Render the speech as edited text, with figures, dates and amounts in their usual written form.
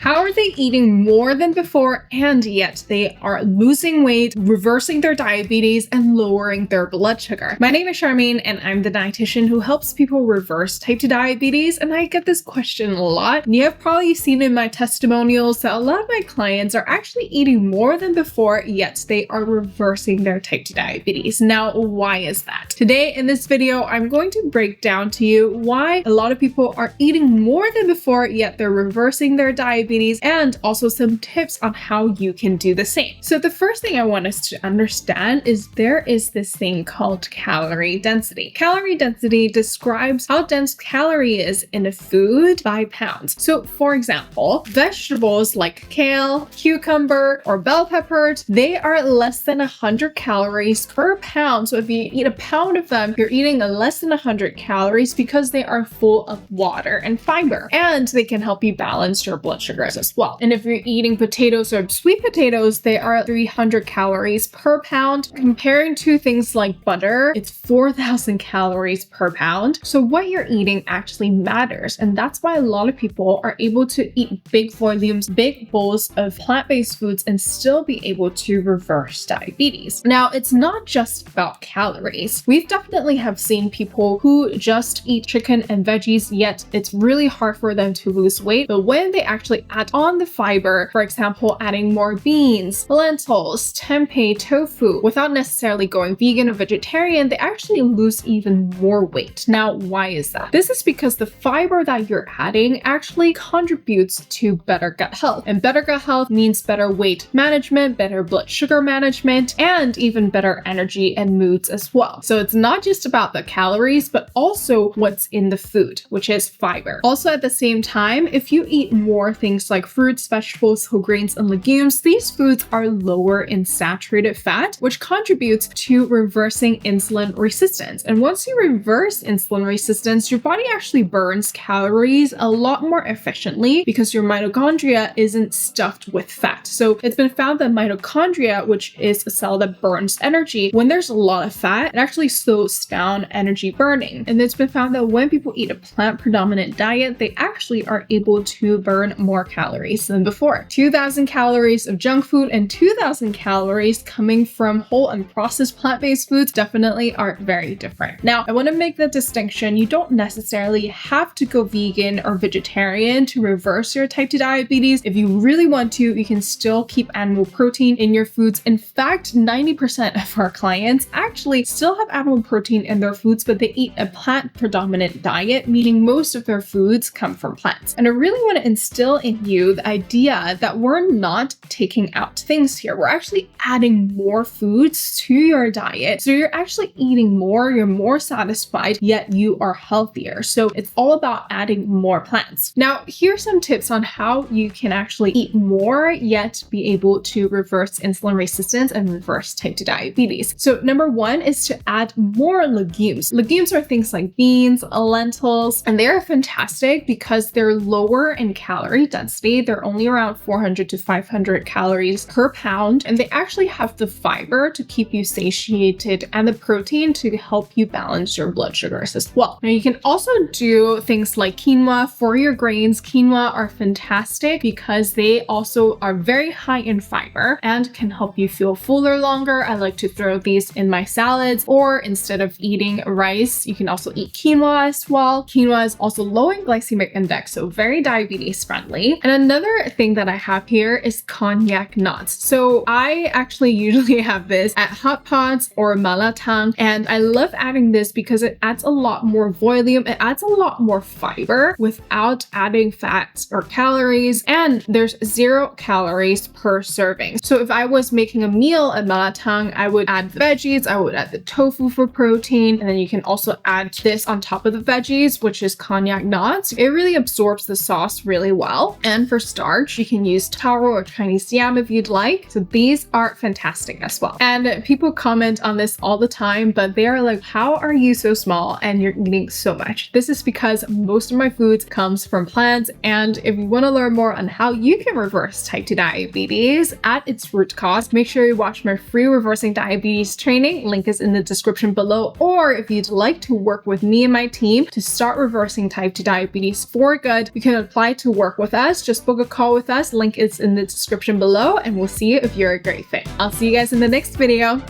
How are they eating more than before and yet they are losing weight, reversing their diabetes, and lowering their blood sugar? My name is Charmaine and I'm the dietitian who helps people reverse type 2 diabetes, and I get this question a lot. You have probably seen in my testimonials that a lot of my clients are actually eating more than before, yet they are reversing their type 2 diabetes. Now, why is that? Today in this video, I'm going to break down to you why a lot of people are eating more than before, yet they're reversing their diabetes, and also some tips on how you can do the same. So the first thing I want us to understand is there is this thing called calorie density. Calorie density describes how dense calorie is in a food by pounds. So for example, vegetables like kale, cucumber, or bell peppers, they are less than 100 calories per pound. So if you eat a pound of them, you're eating less than 100 calories because they are full of water and fiber, and they can help you balance your blood sugars as well. And if you're eating potatoes or sweet potatoes, they are 300 calories per pound. Comparing to things like butter, it's 4,000 calories per pound. So what you're eating actually matters, and that's why a lot of people are able to eat big volumes, big bowls of plant-based foods and still be able to reverse diabetes. Now, it's not just about calories. We've definitely have seen people who just eat chicken and veggies, yet it's really hard for them to lose weight. But when they actually add on the fiber, for example, adding more beans, lentils, tempeh, tofu, without necessarily going vegan or vegetarian, they actually lose even more weight. Now, why is that? This is because the fiber that you're adding actually contributes to better gut health. And better gut health means better weight management, better blood sugar management, and even better energy and moods as well. So it's not just about the calories, but also what's in the food, which is fiber. Also at the same time, if you eat more things like fruits, vegetables, whole grains, and legumes, these foods are lower in saturated fat, which contributes to reversing insulin resistance. And once you reverse insulin resistance, your body actually burns calories a lot more efficiently because your mitochondria isn't stuffed with fat. So it's been found that mitochondria, which is a cell that burns energy, when there's a lot of fat, it actually slows down energy burning. And it's been found that when people eat a plant-predominant diet, they actually are able to burn more calories than before. 2,000 calories of junk food and 2,000 calories coming from whole and processed plant-based foods definitely are very different. Now, I want to make the distinction. You don't necessarily have to go vegan or vegetarian to reverse your type 2 diabetes. If you really want to, you can still keep animal protein in your foods. In fact, 90% of our clients actually still have animal protein in their foods, but they eat a plant-predominant diet, meaning most of their foods come from plants. And I really want to instill in you the idea that we're not taking out things here. We're actually adding more foods to your diet. So you're actually eating more, you're more satisfied, yet you are healthier. So it's all about adding more plants. Now, here's some tips on how you can actually eat more, yet be able to reverse insulin resistance and reverse type 2 diabetes. So number one is to add more legumes. Legumes are things like beans, lentils, and they're fantastic because they're lower in calorie density. They're only around 400 to 500 calories per pound, and they actually have the fiber to keep you satiated and the protein to help you balance your blood sugars as well. Now, you can also do things like quinoa for your grains. Quinoa are fantastic because they also are very high in fiber and can help you feel fuller longer. I like to throw these in my salads, or instead of eating rice, you can also eat quinoa as well. Quinoa is also low in glycemic index, so very diabetes friendly. And another thing that I have here is cognac nuts. So I actually usually have this at hot pots or malatang, and I love adding this because it adds a lot more volume, it adds a lot more fiber without adding fats or calories, and there's 0 calories per serving. So if I was making a meal at malatang, I would add the veggies, I would add the tofu for protein, and then you can also add this on top of the veggies, which is cognac nuts. It really absorbs the sauce really well. And for starch, you can use taro or Chinese yam if you'd like. So these are fantastic as well. And people comment on this all the time, but they are like, how are you so small and you're eating so much? This is because most of my foods comes from plants. And if you want to learn more on how you can reverse type 2 diabetes at its root cause, make sure you watch my free reversing diabetes training. Link is in the description below. Or if you'd like to work with me and my team to start reversing type 2 diabetes for good, you can apply to work with us. Just just book a call with us. Link is in the description below, and we'll see if you're a great fit. I'll see you guys in the next video.